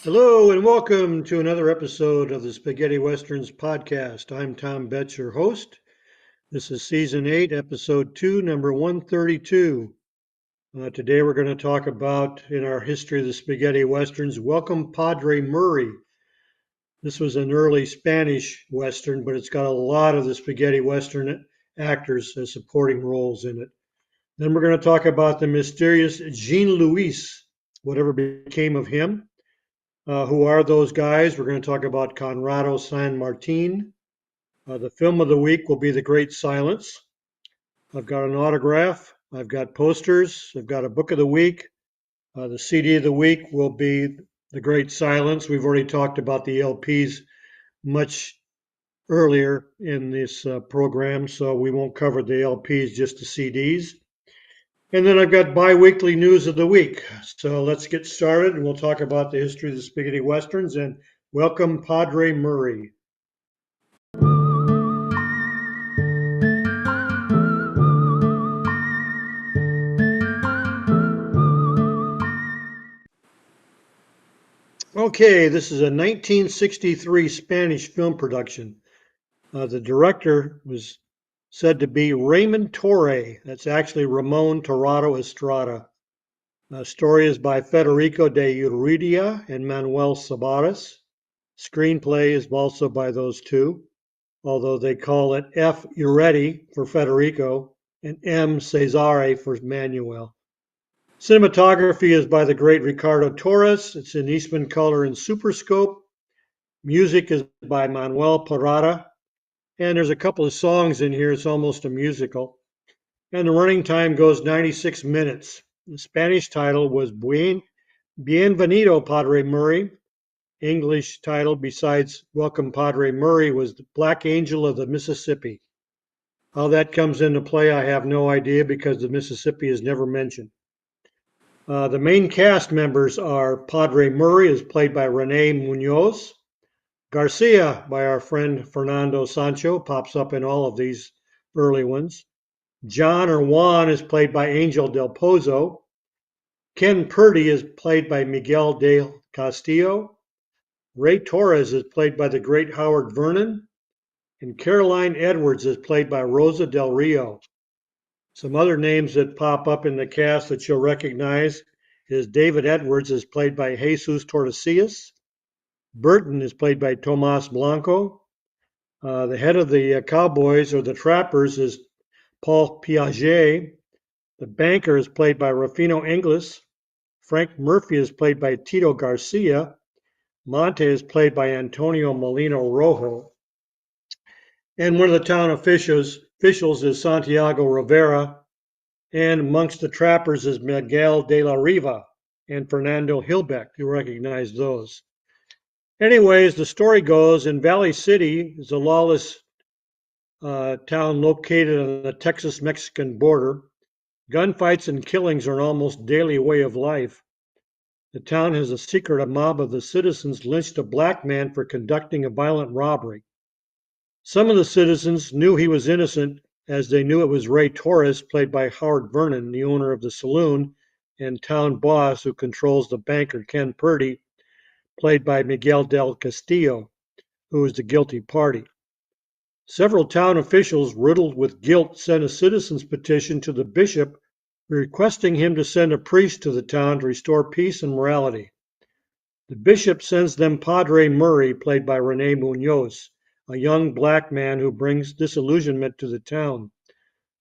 Hello and welcome to another episode of the Spaghetti Westerns podcast. I'm Tom Betts, your host. This is season 8, episode 2, number 132. Today we're going to talk about, in our history of the Spaghetti Westerns, Welcome Padre Murray. This was an early Spanish Western, but it's got a lot of the Spaghetti Western actors as supporting roles in it. Then we're going to talk about the mysterious Jean Lise, whatever became of him. Who are those guys? We're going to talk about Conrado San Martin. The film of the week will be The Great Silence. I've got an autograph. I've got posters. I've got a book of the week. The CD of the week will be The Great Silence. We've already talked about the LPs much earlier in this program, so we won't cover the LPs, just the CDs. And then I've got bi-weekly news of the week. So let's get started and we'll talk about the history of the Spaghetti Westerns and welcome Padre Murray. Okay, this is a 1963 Spanish film production. The director was said to be Raymond Torre. That's actually Ramon Torrado Estrada. The story is by Federico de Urrutia and Manuel Sabares. Screenplay is also by those two, although they call it F. Uretti for Federico and M. Cesare for Manuel. Cinematography is by the great Ricardo Torres. It's in Eastman color and Superscope. Music is by Manuel Parada. And there's a couple of songs in here. It's almost a musical. And the running time goes 96 minutes. The Spanish title was Bienvenido, Padre Murray. English title, besides Welcome Padre Murray, was The Black Angel of the Mississippi. How that comes into play, I have no idea because the Mississippi is never mentioned. The main cast members are Padre Murray, is played by Rene Munoz. Garcia, by our friend Fernando Sancho, pops up in all of these early ones. John or Juan is played by Angel del Pozo. Ken Purdy is played by Miguel del Castillo. Ray Torres is played by the great Howard Vernon. And Caroline Edwards is played by Rosa del Rio. Some other names that pop up in the cast that you'll recognize is David Edwards is played by Jesus Tordesillas. Burton is played by Tomas Blanco. The head of the cowboys or the trappers is Paul Piaget. The banker is played by Rufino Ingles. Frank Murphy is played by Tito Garcia. Monte is played by Antonio Molino Rojo. And one of the town officials is Santiago Rivera. And amongst the trappers is Miguel de la Riva and Fernando Hilbeck. You recognize those. Anyways, the story goes in Valley City is a lawless town located on the Texas-Mexican border. Gunfights and killings are an almost daily way of life. The town has a secret mob of the citizens lynched a black man for conducting a violent robbery. Some of the citizens knew he was innocent, as they knew it was Ray Torres, played by Howard Vernon, the owner of the saloon and town boss who controls the banker Ken Purdy, played by Miguel del Castillo, who is the guilty party. Several town officials, riddled with guilt, sent a citizen's petition to the bishop requesting him to send a priest to the town to restore peace and morality. The bishop sends them Padre Murray, played by Rene Munoz, a young black man who brings disillusionment to the town.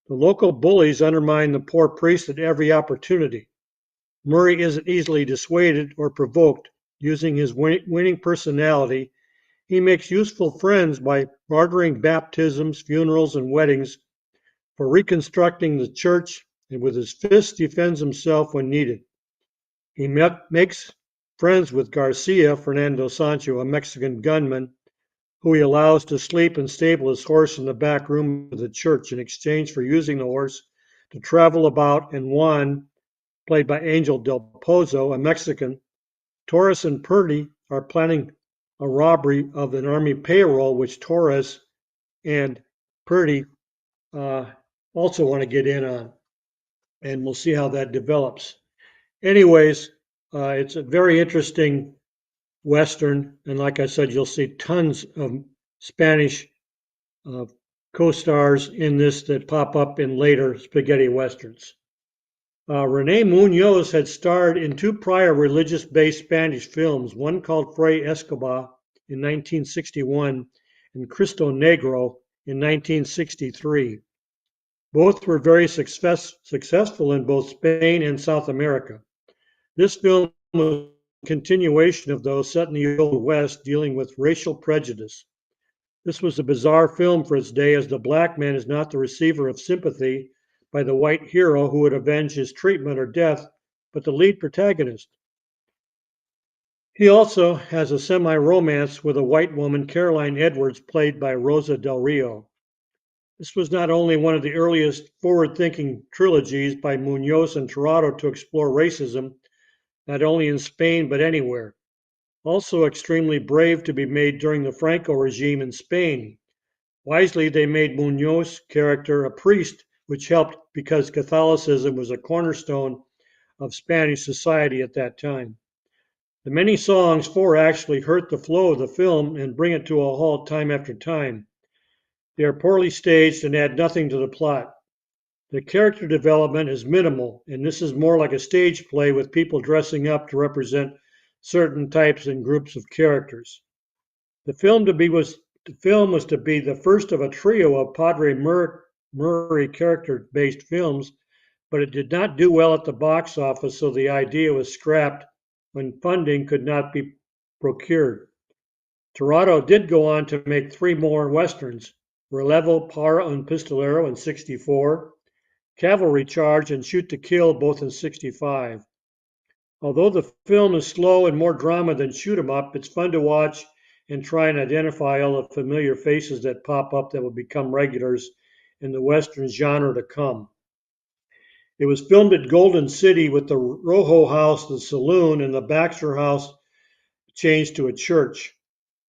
The local bullies undermine the poor priest at every opportunity. Murray isn't easily dissuaded or provoked. Using his winning personality, he makes useful friends by bartering baptisms, funerals, and weddings for reconstructing the church, and with his fists defends himself when needed. He makes friends with Garcia, Fernando Sancho, a Mexican gunman, who he allows to sleep and stable his horse in the back room of the church in exchange for using the horse to travel about. And Juan, played by Angel del Pozo, a Mexican. Torres and Purdy are planning a robbery of an army payroll, which Torres and Purdy also want to get in on. And we'll see how that develops. Anyways, it's a very interesting Western. And like I said, you'll see tons of Spanish uh, co-stars in this that pop up in later spaghetti westerns. Rene Munoz had starred in two prior religious-based Spanish films, one called Fray Escobar in 1961 and Cristo Negro in 1963. Both were very successful in both Spain and South America. This film was a continuation of those set in the Old West dealing with racial prejudice. This was a bizarre film for its day, as the black man is not the receiver of sympathy by the white hero who would avenge his treatment or death, but the lead protagonist. He also has a semi-romance with a white woman, Caroline Edwards, played by Rosa Del Rio. This was not only one of the earliest forward-thinking trilogies by Munoz and Conrado to explore racism, not only in Spain but anywhere. Also extremely brave to be made during the Franco regime in Spain. Wisely, they made Munoz's character a priest, which helped because Catholicism was a cornerstone of Spanish society at that time. The many songs for actually hurt the flow of the film and bring it to a halt time after time. They are poorly staged and add nothing to the plot. The character development is minimal, and this is more like a stage play with people dressing up to represent certain types and groups of characters. The film was to be the first of a trio of Padre Murray character-based films, but it did not do well at the box office, so the idea was scrapped when funding could not be procured. Conrado did go on to make three more westerns: Relevo para un Pistolero in '64, Cavalry Charge, and Shoot to Kill, both in '65. Although the film is slow and more drama than shoot 'em up, it's fun to watch and try and identify all the familiar faces that pop up that will become regulars in the Western genre to come. It was filmed at Golden City with the Rojo House, the saloon, and the Baxter House changed to a church.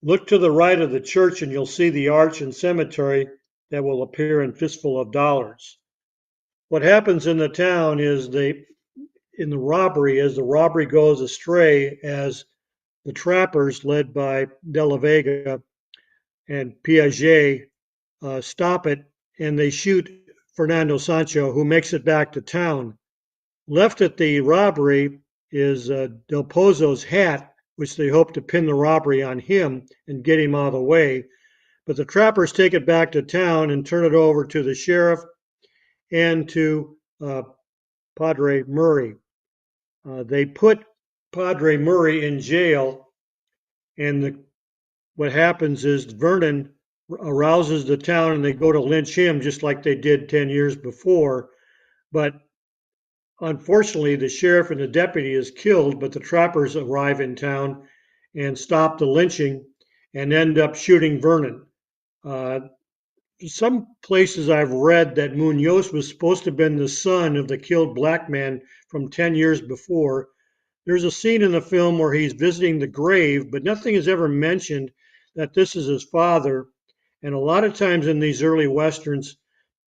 Look to the right of the church and you'll see the arch and cemetery that will appear in Fistful of Dollars. What happens in the town is in the robbery, as the robbery goes astray, as the trappers led by De La Vega and Piaget stop it, and they shoot Fernando Sancho, who makes it back to town. Left at the robbery is Del Pozo's hat, which they hope to pin the robbery on him and get him out of the way. But the trappers take it back to town and turn it over to the sheriff and to Padre Murray. They put Padre Murray in jail, and what happens is Vernon arouses the town and they go to lynch him just like they did 10 years before. But unfortunately, the sheriff and the deputy is killed, but the trappers arrive in town and stop the lynching and end up shooting Vernon. Some places I've read that Munoz was supposed to have been the son of the killed black man from 10 years before. There's a scene in the film where he's visiting the grave, but nothing is ever mentioned that this is his father. And a lot of times in these early Westerns,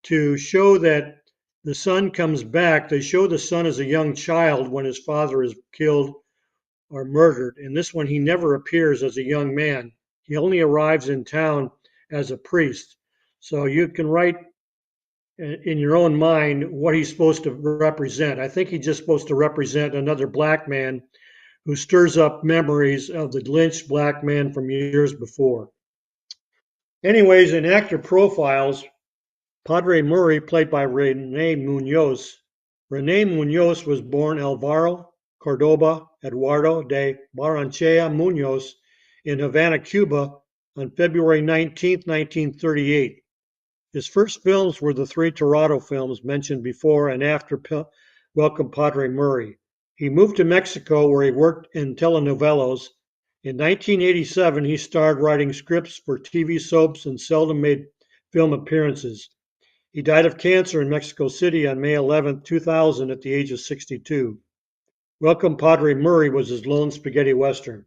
to show that the son comes back, they show the son as a young child when his father is killed or murdered. In this one, he never appears as a young man. He only arrives in town as a priest. So you can write in your own mind what he's supposed to represent. I think he's just supposed to represent another black man who stirs up memories of the lynched black man from years before. Anyways, in actor profiles, Padre Murray, played by Rene Munoz. Rene Munoz was born Alvaro Cordoba Eduardo de Barranchea Munoz in Havana, Cuba on February 19, 1938. His first films were the three Conrado films mentioned before and after Welcome Padre Murray. He moved to Mexico where he worked in telenovelas. In 1987, he started writing scripts for TV soaps and seldom made film appearances. He died of cancer in Mexico City on May 11, 2000 at the age of 62. Welcome Padre Murray was his lone spaghetti western.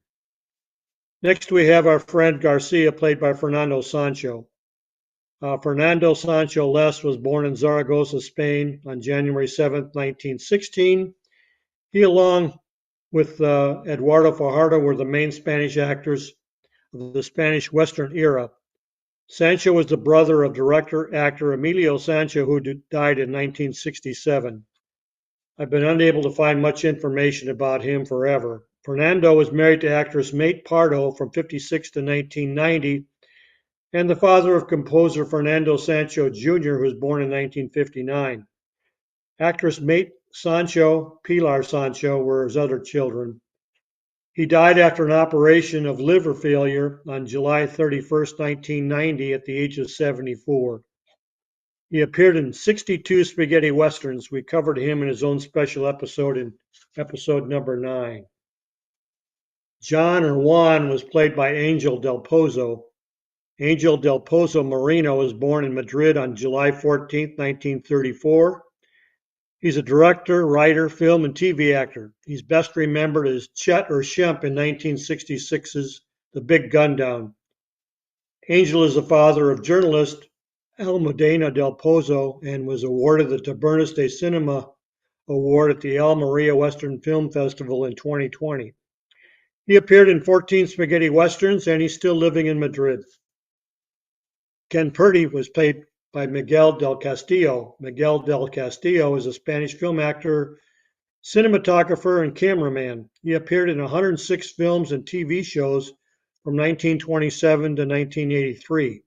Next we have our friend Garcia, played by Fernando Sancho. Fernando Sancho Les was born in Zaragoza, Spain on January 7, 1916. He, along with Eduardo Fajardo were the main Spanish actors of the Spanish Western era. Sancho was the brother of director-actor Emilio Sancho, who died in 1967. I've been unable to find much information about him forever. Fernando was married to actress Mate Pardo from 56 to 1990, and the father of composer Fernando Sancho Jr., who was born in 1959. Actress Mate Sancho, Pilar Sancho, were his other children. He died after an operation of liver failure on July 31st, 1990, at the age of 74. He appeared in 62 spaghetti westerns. We covered him in his own special episode in episode number 9. John or Juan was played by Angel Del Pozo. Angel Del Pozo Moreno was born in Madrid on July 14, 1934. He's a director, writer, film, and TV actor. He's best remembered as Chet or Shemp in 1966's The Big Gun Down. Angel is the father of journalist Almudena Del Pozo and was awarded the Tabernas de Cinema Award at the Almeria Western Film Festival in 2020. He appeared in 14 spaghetti westerns, and he's still living in Madrid. Ken Purdy was played by Miguel del Castillo. Miguel del Castillo is a Spanish film actor, cinematographer, and cameraman. He appeared in 106 films and TV shows from 1927 to 1983.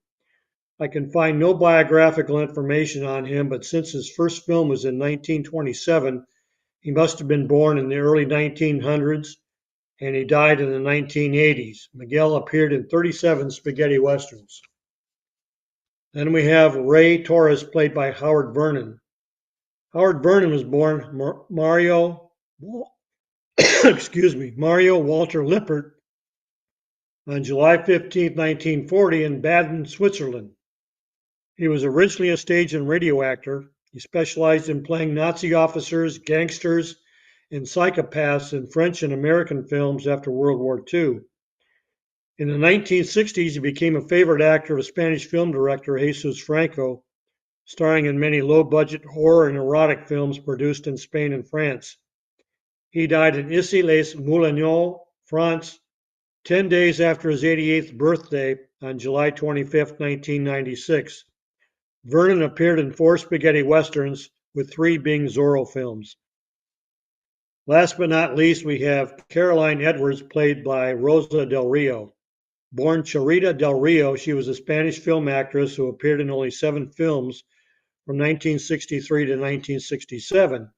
I can find no biographical information on him, but since his first film was in 1927, he must have been born in the early 1900s, and he died in the 1980s. Miguel appeared in 37 spaghetti westerns. Then we have Ray Torres, played by Howard Vernon. Howard Vernon was born Mario Walter Lippert on July 15, 1940 in Baden, Switzerland. He was originally a stage and radio actor. He specialized in playing Nazi officers, gangsters, and psychopaths in French and American films after World War II. In the 1960s, he became a favorite actor of Spanish film director Jesus Franco, starring in many low-budget horror and erotic films produced in Spain and France. He died in Issy-les-Moulineaux, France, 10 days after his 88th birthday on July 25, 1996. Vernon appeared in 4 spaghetti westerns, with 3 being Zorro films. Last but not least, we have Caroline Edwards, played by Rosa Del Rio. Born Charita Del Rio, she was a Spanish film actress who appeared in only 7 films from 1963 to 1967.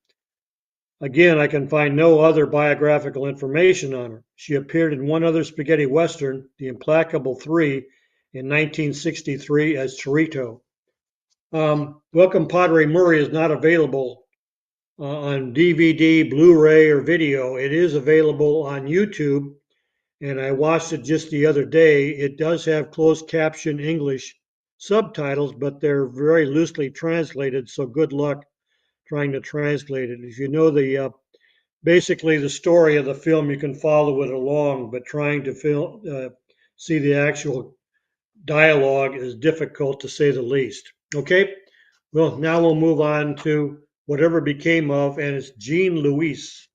Again, I can find no other biographical information on her. She appeared in one other spaghetti western, The Implacable 3, in 1963 as Chorito. Welcome Padre Murray is not available on DVD, Blu-ray, or video. It is available on YouTube, and I watched it just the other day. It does have closed caption English subtitles, but they're very loosely translated, so good luck trying to translate it. If you know basically the story of the film, you can follow it along, but trying to see the actual dialogue is difficult, to say the least. Okay, well, now we'll move on to Whatever Became Of, and it's Jean Lise.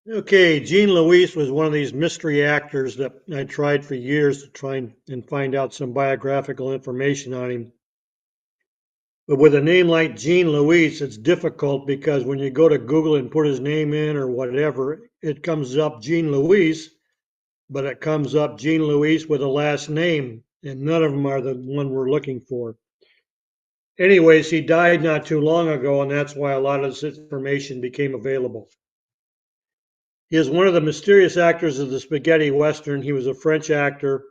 Okay, Jean Lise was one of these mystery actors that I tried for years to try and find out some biographical information on him. But with a name like Jean Lise, it's difficult because when you go to Google and put his name in or whatever, it comes up Jean Lise, but it comes up Jean Lise with a last name, and none of them are the one we're looking for. Anyways, he died not too long ago, and that's why a lot of this information became available. He is one of the mysterious actors of the spaghetti western. He was a French actor,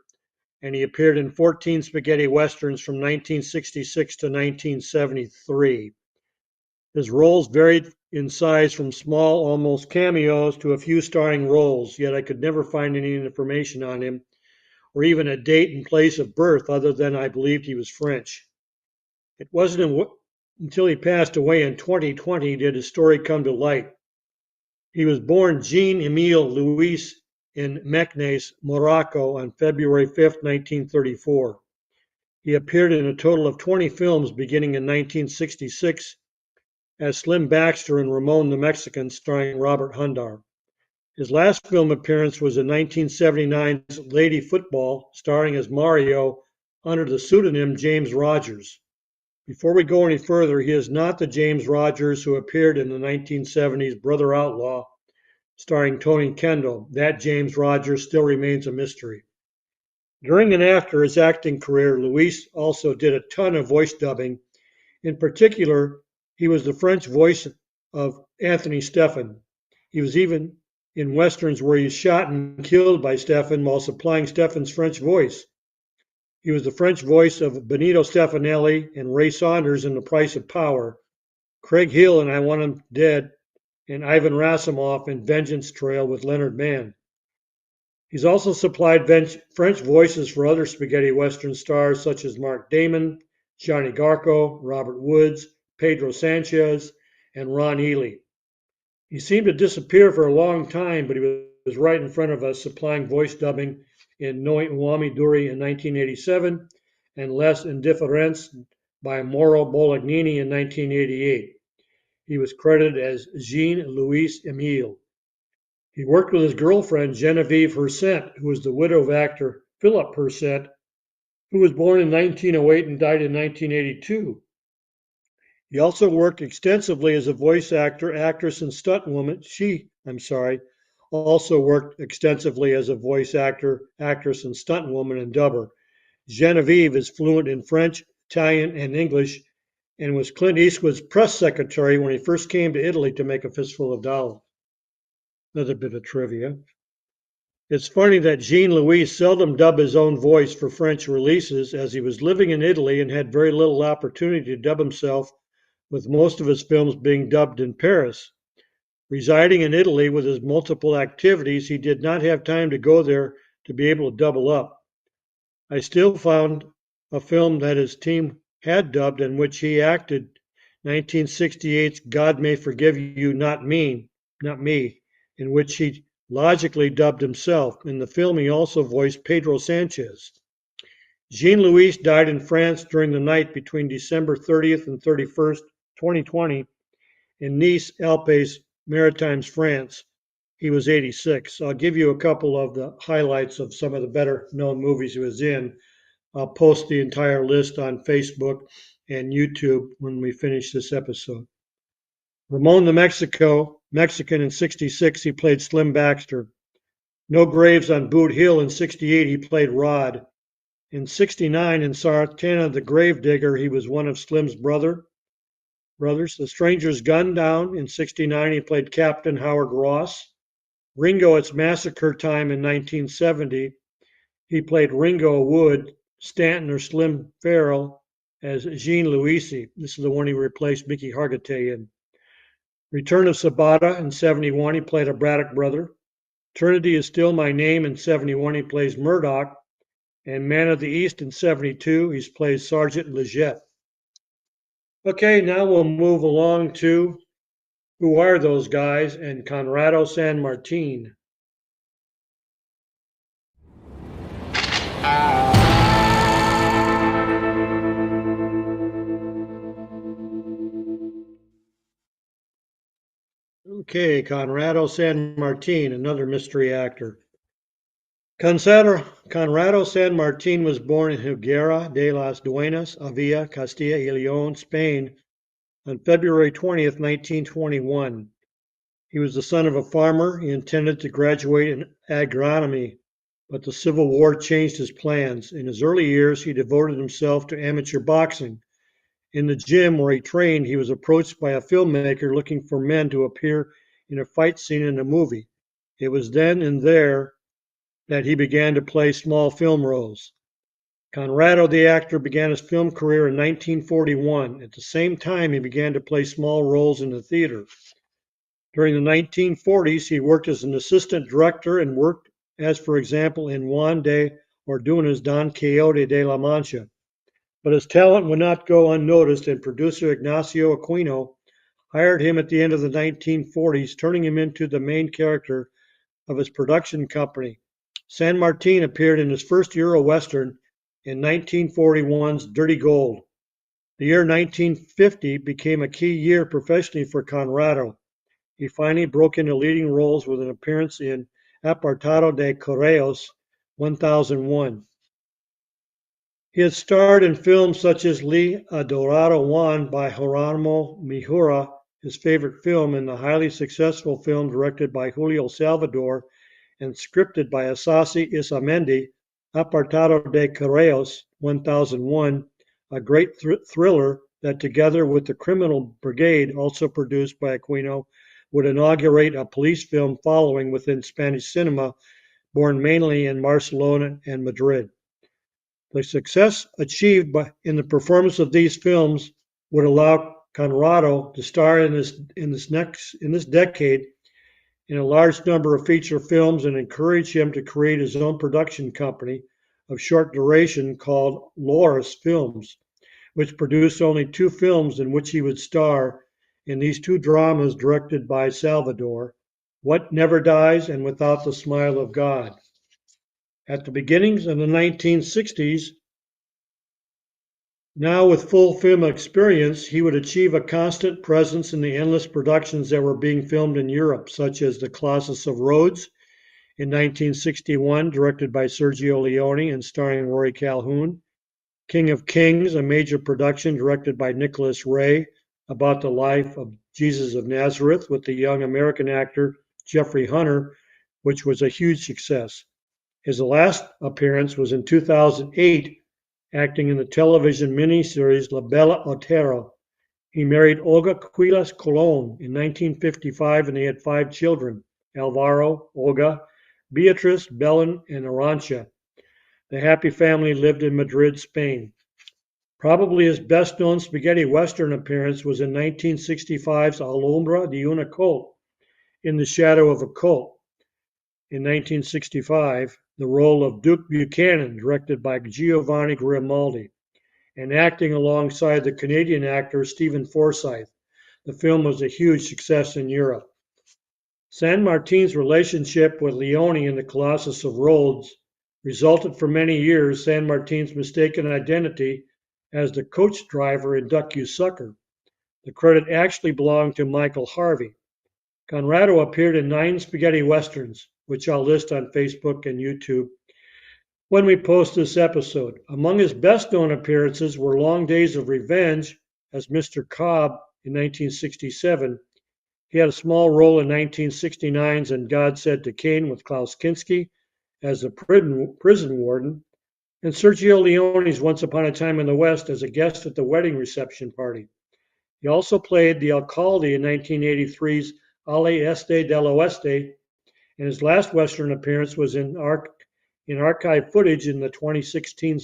and he appeared in 14 spaghetti westerns from 1966 to 1973. His roles varied in size from small, almost cameos, to a few starring roles, yet I could never find any information on him, or even a date and place of birth, other than I believed he was French. It wasn't until he passed away in 2020 did his story come to light. He was born Jean-Emile Louis in Meknes, Morocco on February 5, 1934. He appeared in a total of 20 films beginning in 1966 as Slim Baxter in Ramon the Mexican, starring Robert Hundar. His last film appearance was in 1979's Lady Football, starring as Mario under the pseudonym James Rogers. Before we go any further, he is not the James Rogers who appeared in the 1970s Brother Outlaw, starring Tony Kendall. That James Rogers still remains a mystery. During and after his acting career, Luis also did a ton of voice dubbing. In particular, he was the French voice of Anthony Stephan. He was even in westerns where he was shot and killed by Stephan while supplying Stephan's French voice. He was the French voice of Benito Stefanelli and Ray Saunders in The Price of Power, Craig Hill in I Want Him Dead, and Ivan Rassimov in Vengeance Trail with Leonard Mann. He's also supplied French voices for other spaghetti western stars such as Mark Damon, Johnny Garco, Robert Woods, Pedro Sanchez, and Ron Ely. He seemed to disappear for a long time, but he was right in front of us, supplying voice dubbing in Noi Uomini Duri in 1987 and Les Indifferents by Mauro Bolognini in 1988. He was credited as Jean Louis Emile. He worked with his girlfriend, Genevieve Hersent, who was the widow of actor Philip Hersent, who was born in 1908 and died in 1982. He also worked extensively as a voice actor, actress, and stunt woman. Also worked extensively as a voice actor, actress, and stunt woman and dubber. Genevieve is fluent in French, Italian, and English, and was Clint Eastwood's press secretary when he first came to Italy to make A Fistful of Dollars. Another bit of trivia. It's funny that Jean Louis seldom dubbed his own voice for French releases, as he was living in Italy and had very little opportunity to dub himself, with most of his films being dubbed in Paris. Residing in Italy with his multiple activities, he did not have time to go there to be able to double up. I still found a film that his team had dubbed in which he acted, 1968's God May Forgive You, Not Me, in which he logically dubbed himself. In the film, he also voiced Pedro Sanchez. Jean Louis died in France during the night between December 30th and 31st, 2020, in Nice, Alpes, Maritimes, France. He was 86. I'll give you a couple of the highlights of some of the better known movies he was in. I'll post the entire list on Facebook and YouTube when we finish this episode. Ramon the Mexican in 66, he played Slim Baxter. No Graves on Boot Hill in 68, he played Rod. In 69, in Sartana the Gravedigger, he was one of Slim's brothers. The Stranger's Gun Down in 69, he played Captain Howard Ross. Ringo, It's Massacre Time in 1970, he played Ringo Wood, Stanton or Slim Farrell as Jean Louisi. This is the one he replaced Mickey Hargitay in. Return of Sabata in 71, he played a Braddock brother. Eternity Is Still My Name in 71, he plays Murdoch. And Man of the East in 72, he plays Sergeant Leggett. Okay, now we'll move along to Who Are Those Guys and Conrado San Martin. Okay, Conrado San Martin, another mystery actor. Conrado San Martin was born in Higuera de las Duenas, Avia, Castilla y León, Spain, on February 20th, 1921. He was the son of a farmer. He intended to graduate in agronomy, but the Civil War changed his plans. In his early years, he devoted himself to amateur boxing. In the gym where he trained, he was approached by a filmmaker looking for men to appear in a fight scene in a movie. It was then and there that he began to play small film roles. Conrado the actor began his film career in 1941. At the same time, he began to play small roles in the theater. During the 1940s, he worked as an assistant director and worked as, for example, in Juan de Orduña's Don Quixote de la Mancha. But his talent would not go unnoticed, and producer Ignacio Aquino hired him at the end of the 1940s, turning him into the main character of his production company. San Martin appeared in his first Euro Western in 1941's Dirty Gold. The year 1950 became a key year professionally for Conrado. He finally broke into leading roles with an appearance in Apartado de Correos 1001. He had starred in films such as Li Adorado Juan by Jeronimo Mijura, his favorite film, and the highly successful film directed by Julio Salvador and scripted by Asasi Isamendi, Apartado de Correos 1001, a great thriller that, together with The Criminal Brigade, also produced by Aquino, would inaugurate a police film following within Spanish cinema, born mainly in Barcelona and Madrid. The success achieved in the performance of these films would allow Conrado to star in this decade in a large number of feature films and encourage him to create his own production company of short duration called Loris Films, which produced only 2 films in which he would star in these 2 dramas directed by Salvador, What Never Dies and Without the Smile of God. At the beginnings of the 1960s, now with full film experience, he would achieve a constant presence in the endless productions that were being filmed in Europe, such as The Colossus of Rhodes in 1961, directed by Sergio Leone and starring Rory Calhoun, King of Kings, a major production directed by Nicholas Ray about the life of Jesus of Nazareth with the young American actor Jeffrey Hunter, which was a huge success. His last appearance was in 2008, acting in the television miniseries La Bella Otero. He married Olga Quiles Colon in 1955 and they had 5 children, Alvaro, Olga, Beatriz, Belen, and Arancha. The happy family lived in Madrid, Spain. Probably his best known spaghetti western appearance was in 1965's Alhambra de una Colt, In the Shadow of a Colt. In 1965, the role of Duke Buchanan, directed by Giovanni Grimaldi, and acting alongside the Canadian actor Stephen Forsyth. The film was a huge success in Europe. San Martin's relationship with Leone in The Colossus of Rhodes resulted for many years San Martin's mistaken identity as the coach driver in Duck You Sucker. The credit actually belonged to Michael Harvey. Conrado appeared in 9 spaghetti westerns, which I'll list on Facebook and YouTube when we post this episode. Among his best known appearances were Long Days of Revenge as Mr. Cobb in 1967. He had a small role in 1969's And God Said to Cain with Klaus Kinski as the prison warden, and Sergio Leone's Once Upon a Time in the West as a guest at the wedding reception party. He also played the alcalde in 1983's Ale Este del Oeste, and his last Western appearance was in archive footage in the 2016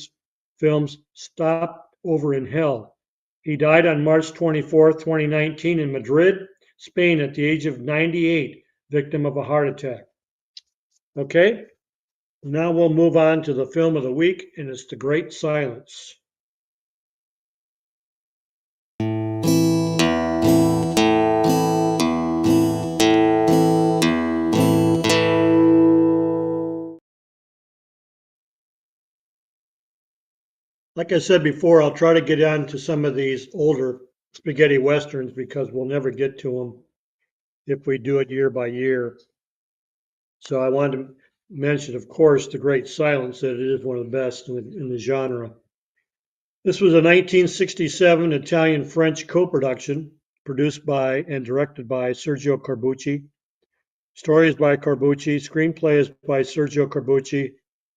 films Stop Over in Hell. He died on March 24, 2019 in Madrid, Spain at the age of 98, victim of a heart attack. Okay, now we'll move on to the film of the week, and it's The Great Silence. Like I said before, I'll try to get on to some of these older spaghetti westerns because we'll never get to them if we do it year by year. So I wanted to mention, of course, The Great Silence, that it is one of the best in the genre. This was a 1967 Italian-French co-production produced by and directed by Sergio Corbucci. Story is by Corbucci. Screenplay is by Sergio Corbucci,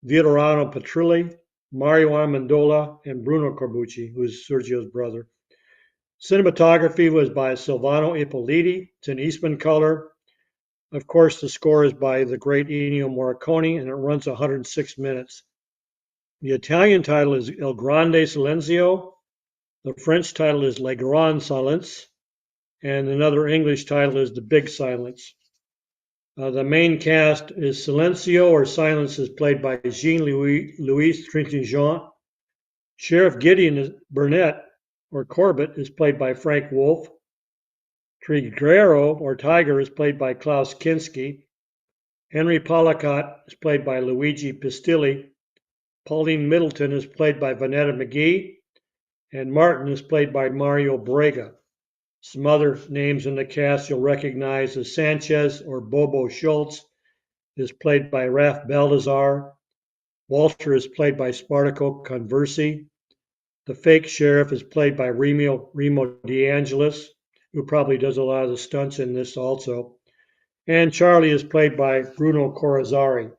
Vitorino Petrilli, Mario Amendola, and Bruno Corbucci, who is Sergio's brother. Cinematography was by Silvano Ippoliti. It's in Eastman color. Of course, the score is by the great Ennio Morricone, and it runs 106 minutes. The Italian title is Il Grande Silenzio. The French title is Le Grand Silence. And another English title is The Big Silence. The main cast is Silencio, or Silence, is played by Jean Lise Trintignant. Sheriff Gideon Burnett, or Corbett, is played by Frank Wolf. Triguero, or Tiger, is played by Klaus Kinski. Henry Pollicott is played by Luigi Pistilli. Pauline Middleton is played by Vanetta McGee. And Martin is played by Mario Brega. Some other names in the cast you'll recognize as Sanchez or Bobo Schultz is played by Ralph Baldassar. Walter is played by Spartaco Conversi. The fake sheriff is played by Remo DeAngelis, who probably does a lot of the stunts in this also. And Charlie is played by Bruno Corazzari.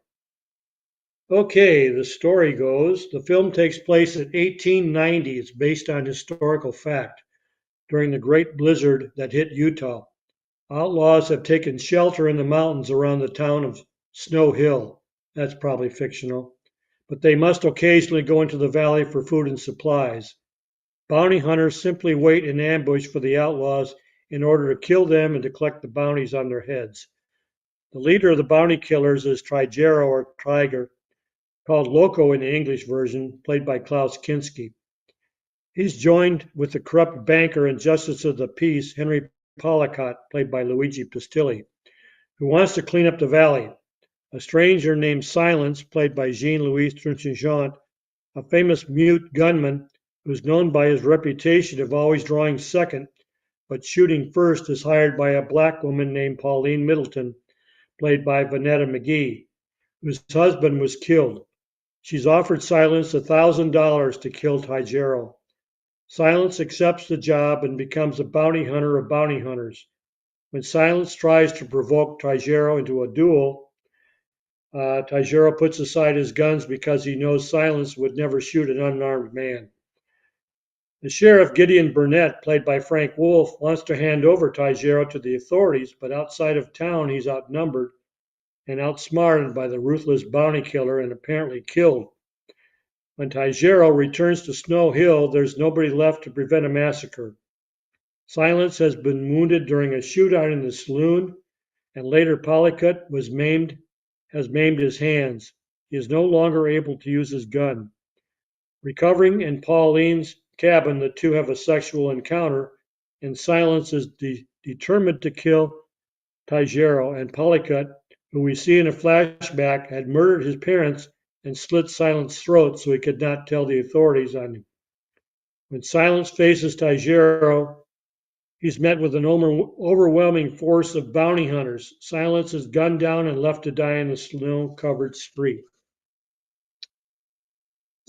Okay, the story goes, the film takes place in 1890. It's based on historical fact. During the great blizzard that hit Utah, outlaws have taken shelter in the mountains around the town of Snow Hill. That's probably fictional. But they must occasionally go into the valley for food and supplies. Bounty hunters simply wait in ambush for the outlaws in order to kill them and to collect the bounties on their heads. The leader of the bounty killers is Trigero or Tiger, called Loco in the English version, played by Klaus Kinski. He's joined with the corrupt banker and justice of the peace, Henry Pollicott, played by Luigi Pistilli, who wants to clean up the valley. A stranger named Silence, played by Jean Lise Trintignant, a famous mute gunman who's known by his reputation of always drawing second but shooting first, is hired by a black woman named Pauline Middleton, played by Vanetta McGee, whose husband was killed. She's offered Silence $1,000 to kill Tigero. Silence accepts the job and becomes a bounty hunter of bounty hunters. When Silence tries to provoke Tigero into a duel, Tigero puts aside his guns because he knows Silence would never shoot an unarmed man. The sheriff, Gideon Burnett, played by Frank Wolf, wants to hand over Tigero to the authorities, but outside of town he's outnumbered and outsmarted by the ruthless bounty killer and apparently killed. When Tigero returns to Snow Hill, there's nobody left to prevent a massacre. Silence has been wounded during a shootout in the saloon, and later Pollicott has maimed his hands. He is no longer able to use his gun. Recovering in Pauline's cabin, the two have a sexual encounter, and Silence is determined to kill Tigero, and Pollicott, who we see in a flashback, had murdered his parents and slit Silence's throat so he could not tell the authorities on him. When Silence faces Tigero, he's met with an overwhelming force of bounty hunters. Silence is gunned down and left to die in a snow-covered street.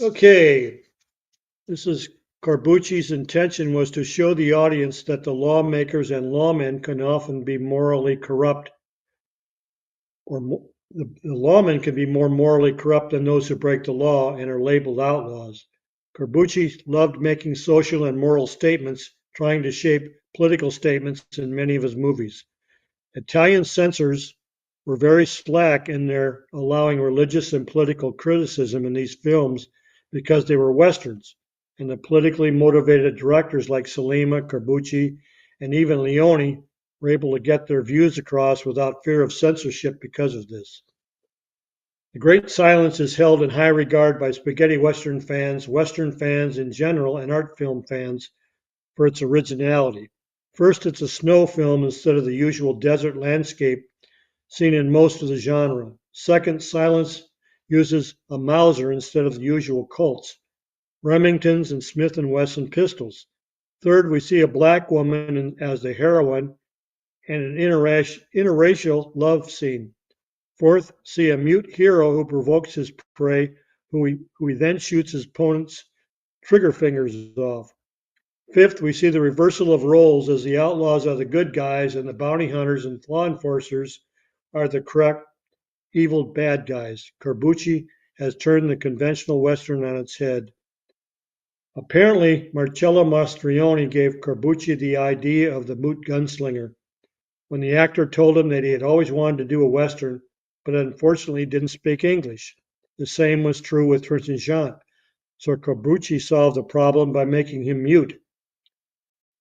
Okay, this is Corbucci's intention was to show the audience that the lawmakers and lawmen can often be morally corrupt, or the lawmen can be more morally corrupt than those who break the law and are labeled outlaws. Corbucci loved making social and moral statements, trying to shape political statements in many of his movies. Italian censors were very slack in their allowing religious and political criticism in these films because they were westerns, and the politically motivated directors like Salima, Corbucci, and even Leone were able to get their views across without fear of censorship because of this. The Great Silence is held in high regard by spaghetti western fans in general, and art film fans for its originality. First, it's a snow film instead of the usual desert landscape seen in most of the genre. Second, Silence uses a Mauser instead of the usual Colts, Remingtons, and Smith & Wesson pistols. Third, we see a black woman as the heroine and an interracial love scene. Fourth, see a mute hero who provokes his prey, who he then shoots his opponent's trigger fingers off. Fifth, we see the reversal of roles as the outlaws are the good guys and the bounty hunters and law enforcers are the correct evil bad guys. Corbucci has turned the conventional Western on its head. Apparently, Marcello Mastroianni gave Corbucci the idea of the mute gunslinger when the actor told him that he had always wanted to do a Western, but unfortunately didn't speak English. The same was true with Trintignant, so Corbucci solved the problem by making him mute.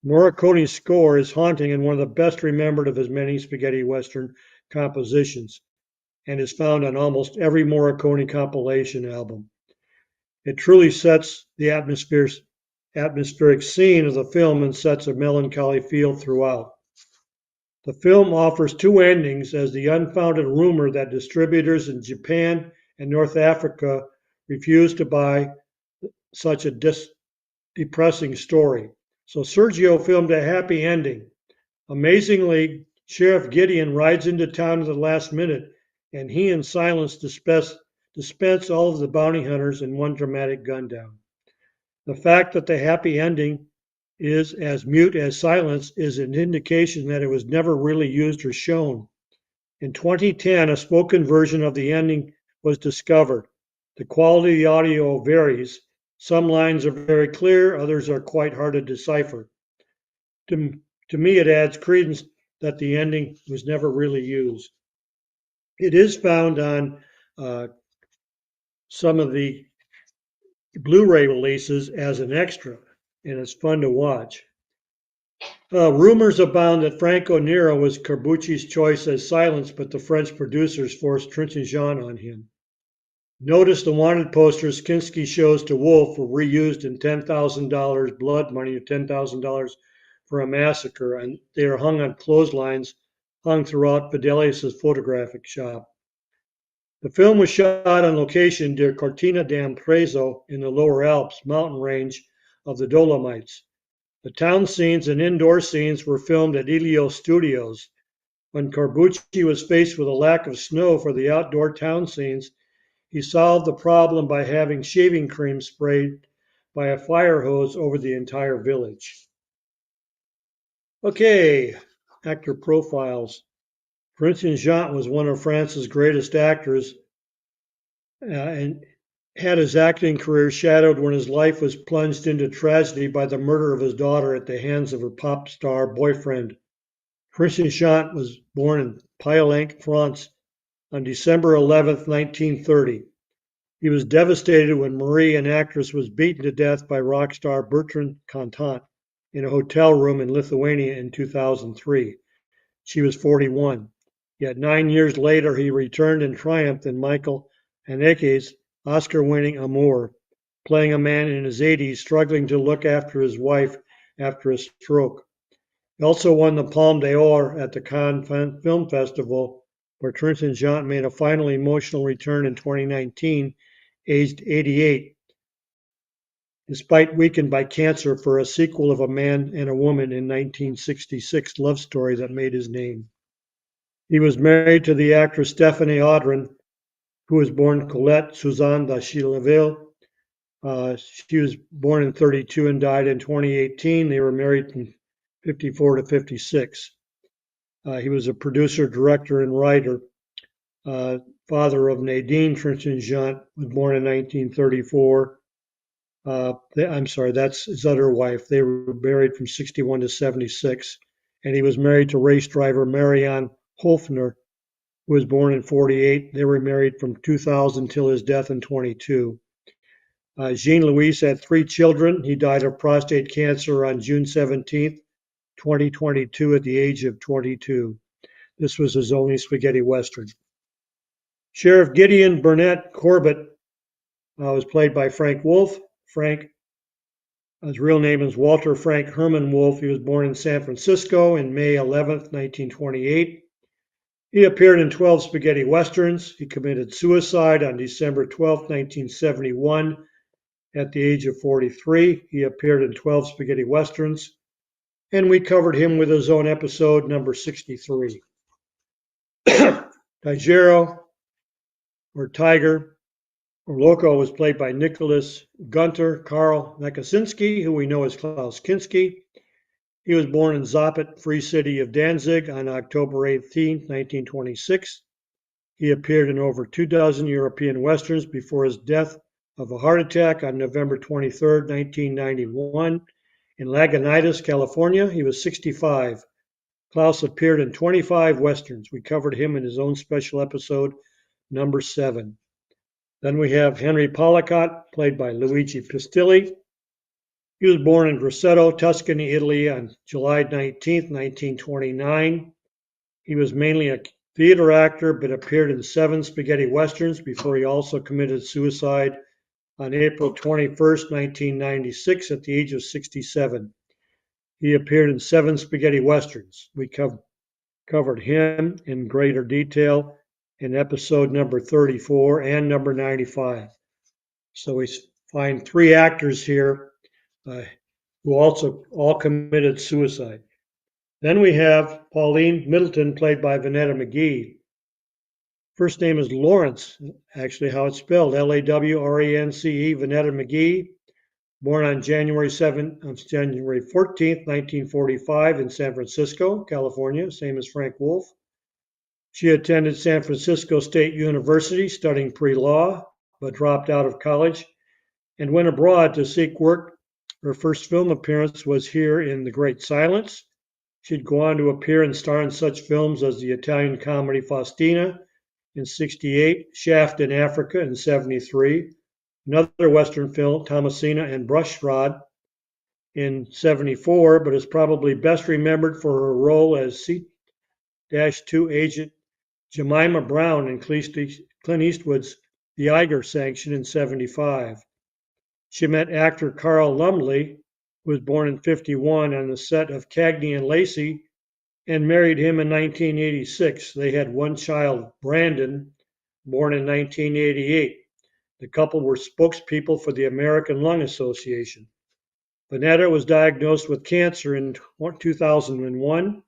Morricone's score is haunting and one of the best remembered of his many spaghetti Western compositions, and is found on almost every Morricone compilation album. It truly sets the atmospheric scene of the film and sets a melancholy feel throughout. The film offers two endings as the unfounded rumor that distributors in Japan and North Africa refused to buy such a depressing story. So Sergio filmed a happy ending. Amazingly, Sheriff Gideon rides into town at the last minute, and he and Silence dispense all of the bounty hunters in one dramatic gundown. The fact that the happy ending is as mute as Silence is an indication that it was never really used or shown. In 2010, a spoken version of the ending was discovered. The quality of the audio varies. Some lines are very clear, others are quite hard to decipher. To, to me, it adds credence that the ending was never really used. It is found on uh, some of the Blu-ray releases as an extra, and it's fun to watch. Rumors abound that Franco Nero was Corbucci's choice as Silence, but the French producers forced Trintignant on him. Notice the wanted posters Kinski shows to Wolf were reused in $10,000 blood money, or $10,000 for a massacre, and they are hung on clotheslines hung throughout Fidelius's photographic shop. The film was shot on location near Cortina d'Ampezzo in the lower Alps mountain range of the Dolomites. The town scenes and indoor scenes were filmed at Elio Studios. When Corbucci was faced with a lack of snow for the outdoor town scenes, he solved the problem by having shaving cream sprayed by a fire hose over the entire village. Okay, actor profiles. Trintignant was one of France's greatest actors and had his acting career shadowed when his life was plunged into tragedy by the murder of his daughter at the hands of her pop star boyfriend. Trintignant was born in Palenque, France on December 11, 1930. He was devastated when Marie, an actress, was beaten to death by rock star Bertrand Cantat in a hotel room in Lithuania in 2003. She was 41. Yet 9 years later, he returned in triumph in Michael Haneke's Oscar-winning Amour, playing a man in his 80s struggling to look after his wife after a stroke. He also won the Palme d'Or at the Cannes Film Festival, where Trintignant made a final emotional return in 2019, aged 88, despite weakened by cancer, for a sequel of A Man and a Woman in 1966 love story that made his name. He was married to the actress Stephanie Audran, who was born Colette Suzanne d'Achilleville. She was born in 32 and died in 2018. They were married from 54 to 56. He was a producer, director, and writer. Father of Nadine Trintignant, was born in 1934. I'm sorry, that's his other wife. They were married from 61 to 76. And he was married to race driver Marianne Hofner, who was born in 48. They were married from 2000 till his death in 22. Jean Lise had 3 children. He died of prostate cancer on June 17th, 2022, at the age of 22. This was his only spaghetti western. Sheriff Gideon Burnett Corbett was played by Frank Wolf. Frank, his real name is Walter Frank Herman Wolf. He was born in San Francisco in May 11th, 1928. He appeared in 12 spaghetti westerns. He committed suicide on December 12, 1971, at the age of 43. He appeared in 12 spaghetti westerns, and we covered him with his own episode, number 63. Tigero, or Tiger, or Loco, was played by Nicholas Gunter Karl Nakasinski, who we know as Klaus Kinski. He was born in Zoppot, Free City of Danzig, on October 18, 1926. He appeared in over 24 European westerns before his death of a heart attack on November 23, 1991. In Lagunitas, California, he was 65. Klaus appeared in 25 westerns. We covered him in his own special episode, number 7. Then we have Henry Pollacott, played by Luigi Pistilli. He was born in Grosseto, Tuscany, Italy on July 19, 1929. He was mainly a theater actor, but appeared in 7 spaghetti westerns before he also committed suicide on April 21, 1996, at the age of 67. He appeared in 7 spaghetti westerns. We Covered him in greater detail in episode number 34 and number 95. So we find three actors here uh, who also all committed suicide. Then we have Pauline Middleton, played by Vanetta McGee. First name is Lawrence, actually how it's spelled, Lawrence, Vanetta McGee, born on January 14th, 1945 in San Francisco, California, same as Frank Wolf. She attended San Francisco State University studying pre-law, but dropped out of college and went abroad to seek work. Her first film appearance was here in The Great Silence. She'd go on to appear and star in such films as the Italian comedy Faustina in 68, Shaft in Africa in 73, another Western film, Thomasina and Bushrod in 74, but is probably best remembered for her role as C-2 agent Jemima Brown in Clint Eastwood's The Eiger Sanction in 75. She met actor Carl Lumbly, who was born in 51, on the set of Cagney and Lacey, and married him in 1986. They had one child, Brandon, born in 1988. The couple were spokespeople for the American Lung Association. Vanetta was diagnosed with cancer in 2001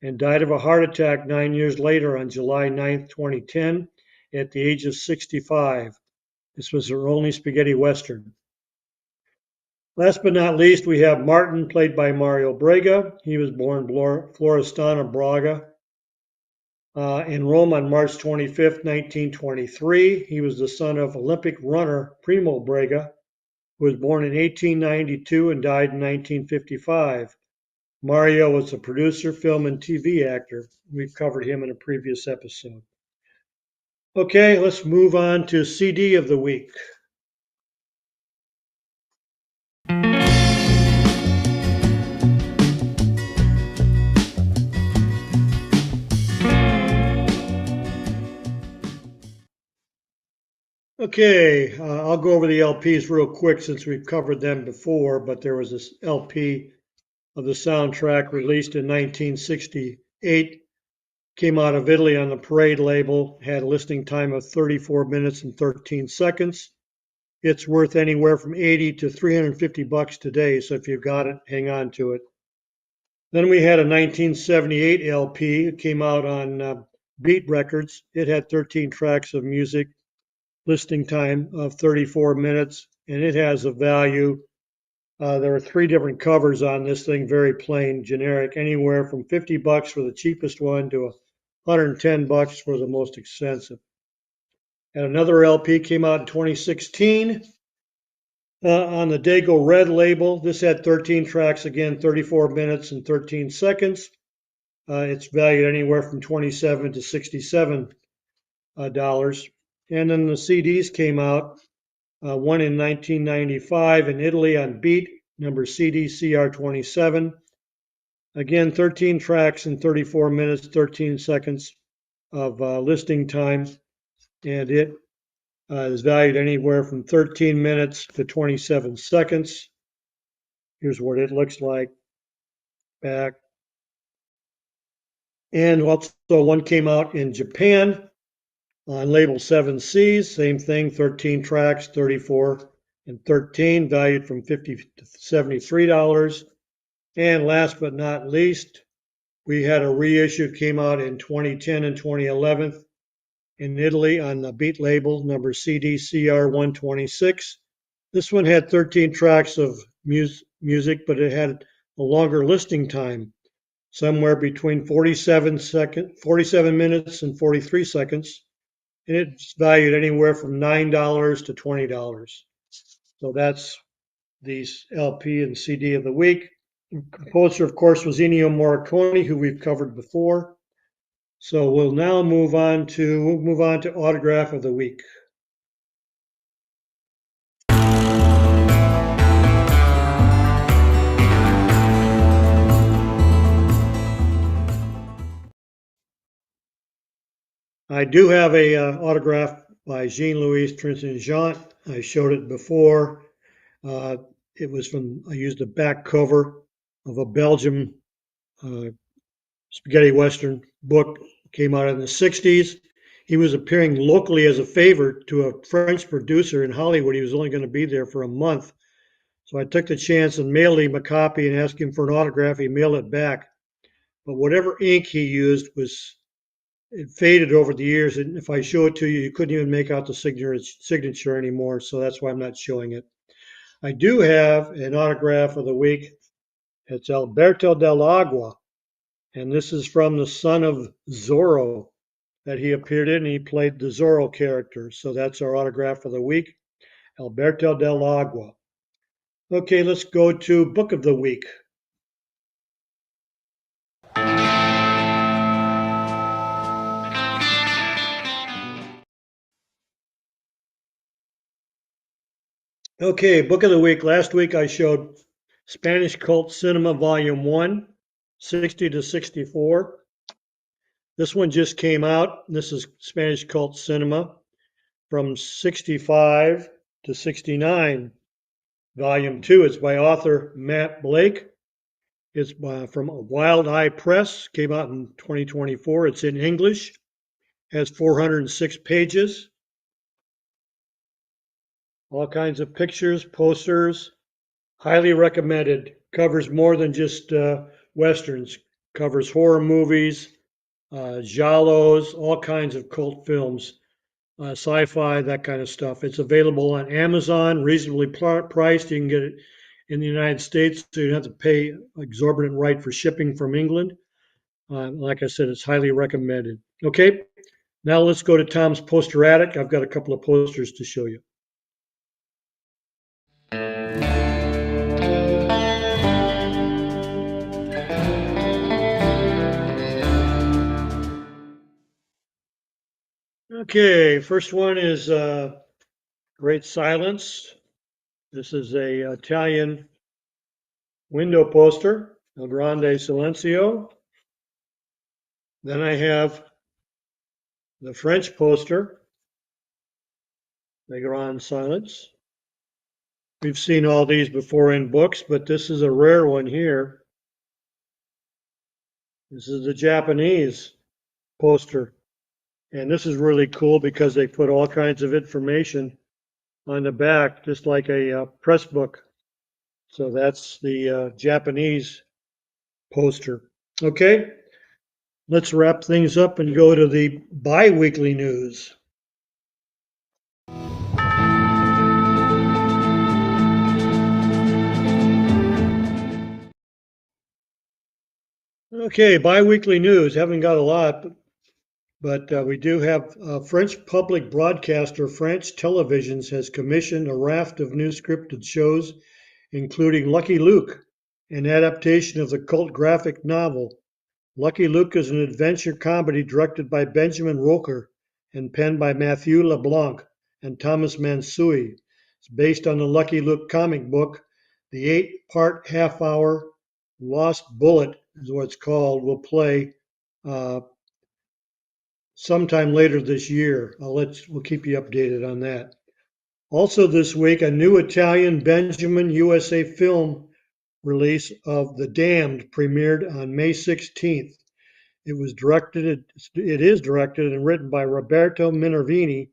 and died of a heart attack 9 years later on July 9, 2010, at the age of 65. This was her only spaghetti western. Last but not least, we have Martin, played by Mario Brega. He was born Florestano Braga in Rome on March 25, 1923. He was the son of Olympic runner Primo Brega, who was born in 1892 and died in 1955. Mario was a producer, film, and TV actor. We've covered him in a previous episode. Okay, let's move on to CD of the week. Okay, I'll go over the LPs real quick since we've covered them before, but there was this LP of the soundtrack released in 1968, came out of Italy on the Parade label, had a listening time of 34 minutes and 13 seconds. It's worth anywhere from 80 to 350 bucks today, so if you've got it, hang on to it. Then we had a 1978 LP. It came out on Beat Records. It had 13 tracks of music, listening time of 34 minutes, and it has a value. There are three different covers on this thing, very plain, generic, anywhere from 50 bucks for the cheapest one to 110 bucks for the most expensive. And another LP came out in 2016 on the Dago Red label. This had 13 tracks, again, 34 minutes and 13 seconds. It's valued anywhere from $27 to $67. And then the CDs came out, one in 1995 in Italy on Beat, number CD CR27. Again, 13 tracks and 34 minutes, 13 seconds of listening time. And it is valued anywhere from 13 minutes to 27 seconds. Here's what it looks like back. And also one came out in Japan on label 7 Seas, same thing, 13 tracks, 34 and 13, valued from $50 to $73. And last but not least, we had a reissue, came out in 2010 and 2011 in Italy on the Beat label, number CD CR126. This one had 13 tracks of music, but it had a longer listening time, somewhere between 47 minutes and 43 seconds. And it's valued anywhere from $9 to $20. So that's these LP and CD of the week. The composer, of course, was Ennio Morricone, who we've covered before. So we'll now move on to autograph of the week. I do have a autograph by Jean Lise Trintignant. I showed it before. It was I used a back cover of a Belgium spaghetti western book, came out in the 60s. He was appearing locally as a favor to a French producer in Hollywood. He was only going to be there for a month. So I took the chance and mailed him a copy and asked him for an autograph. He mailed it back. But whatever ink he used it faded over the years. And if I show it to you, you couldn't even make out the signature anymore. So that's why I'm not showing it. I do have an autograph of the week. It's Alberto del Agua. And this is from the son of Zorro that he appeared in. He played the Zorro character. So that's our autograph of the week, Alberto del Agua. Okay, let's go to Book of the Week. Okay, Book of the Week. Last week I showed Spanish Cult Cinema Volume 1, 60 to 64. This one just came out. This is Spanish Cult Cinema from 65 to 69. Volume 2. It's by author Matt Blake. It's from Wild Eye Press. Came out in 2024. It's in English. Has 406 pages. All kinds of pictures, posters. Highly recommended. Covers more than just westerns. Covers horror movies, giallos, all kinds of cult films, sci-fi, that kind of stuff. It's available on Amazon, reasonably priced. You can get it in the United States, so you don't have to pay exorbitant rate for shipping from England. Like I said, it's highly recommended. Okay, now let's go to Tom's poster attic. I've got a couple of posters to show you. Okay, first one is Great Silence. This is a Italian window poster, El Grande Silencio. Then I have the French poster, Le Grand Silence. We've seen all these before in books, but this is a rare one here. This is the Japanese poster. And this is really cool because they put all kinds of information on the back, just like a press book. So that's the Japanese poster. Okay, let's wrap things up and go to the bi-weekly news. Okay, bi-weekly news. Haven't got a lot, but we do have French public broadcaster France Televisions has commissioned a raft of new scripted shows, including Lucky Luke, an adaptation of the cult graphic novel. Lucky Luke is an adventure comedy directed by Benjamin Roker and penned by Matthew LeBlanc and Thomas Mansui. It's based on the Lucky Luke comic book. The 8-part half-hour Lost Bullet is what it's called, will play sometime later this year. We'll keep you updated on that. Also this week, a new Italian Benjamin USA film release of The Damned premiered on May 16th. It is directed and written by Roberto Minervini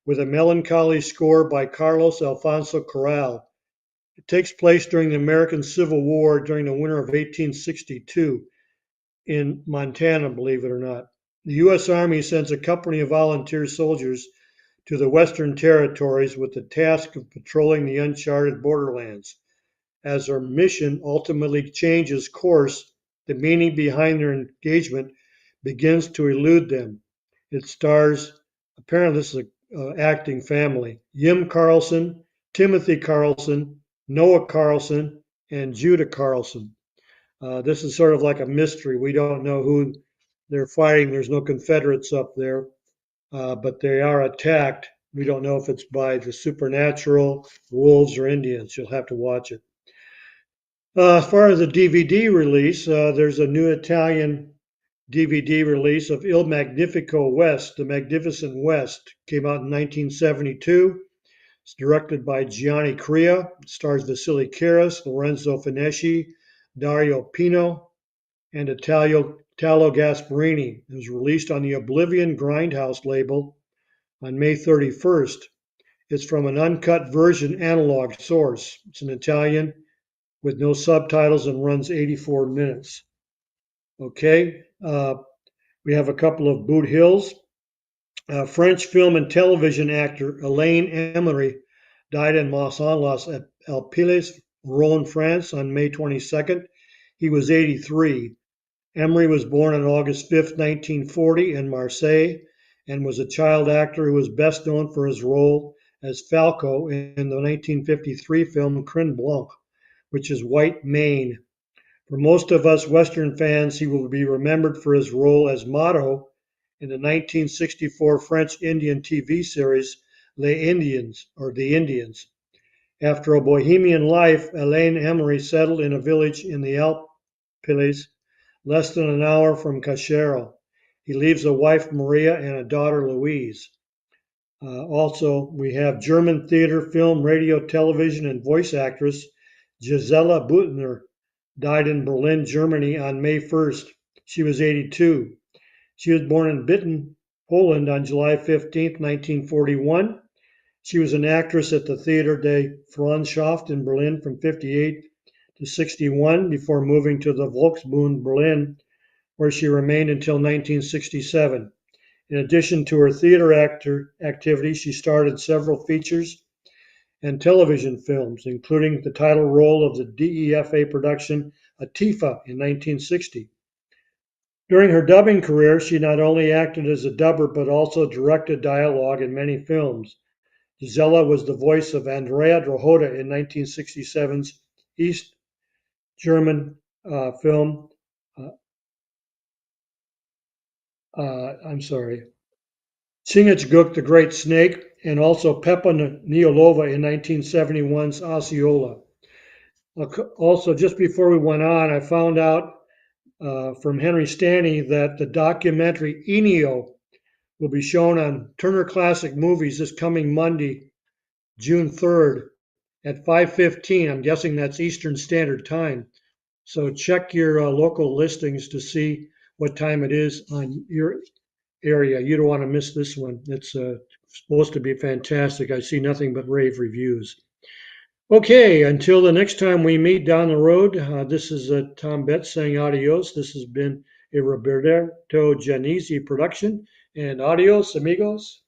with a melancholy score by Carlos Alfonso Corral. It takes place during the American Civil War during the winter of 1862 in Montana, believe it or not. The U.S. Army sends a company of volunteer soldiers to the Western Territories with the task of patrolling the uncharted borderlands. As their mission ultimately changes course, the meaning behind their engagement begins to elude them. It stars, apparently this is an acting family, Yim Carlson, Timothy Carlson, Noah Carlson, and Judah Carlson. This is sort of like a mystery. We don't know who they're fighting. There's no Confederates up there, but they are attacked. We don't know if it's by the supernatural, wolves, or Indians. You'll have to watch it. As far as the DVD release, there's a new Italian DVD release of Il Magnifico West, The Magnificent West. Came out in 1972. It's directed by Gianni Crea. It stars Vasily Karas, Lorenzo Finesci, Dario Pino, and Italo Tallow Gasparini. It was released on the Oblivion Grindhouse label on May 31st. It's from an uncut version analog source. It's in Italian with no subtitles and runs 84 minutes. Okay, we have a couple of Boot Hills. French film and television actor Alain Emery died in Mons-en-Los at Alpiles, Rhône, France on May 22nd. He was 83. Emery was born on August 5th, 1940 in Marseille and was a child actor who was best known for his role as Falco in the 1953 film Crine Blanc, which is white mane. For most of us Western fans, he will be remembered for his role as Motto in the 1964 French Indian TV series Les Indians, or The Indians. After a bohemian life, Alain Emery settled in a village in the Alpes, less than an hour from Cachero. He leaves a wife, Maria, and a daughter, Louise. Also, we have German theater, film, radio, television, and voice actress Gisela Bündner, died in Berlin, Germany on May 1st. She was 82. She was born in Bitten, Poland on July 15th, 1941. She was an actress at the Theater des Freundschaft in Berlin from 58 to 61 before moving to the Volksbühne Berlin, where she remained until 1967. In addition to her theater activity, she starred several features and television films, including the title role of the DEFA production Atifa in 1960. During her dubbing career, she not only acted as a dubber but also directed dialogue in many films. Gisela was the voice of Andrea Drohoda in 1967's East German film, Chingachgook the Great Snake, and also Peppa Neolova in 1971's Osceola. Also, just before we went on, I found out from Henry Stanley that the documentary Enio will be shown on Turner Classic Movies this coming Monday, June 3rd at 5:15. I'm guessing that's Eastern Standard Time. So check your local listings to see what time it is on your area. You don't want to miss this one. It's supposed to be fantastic. I see nothing but rave reviews. Okay, until the next time we meet down the road, this is Tom Betts saying adios. This has been a Roberto Giannisi production, and adios, amigos.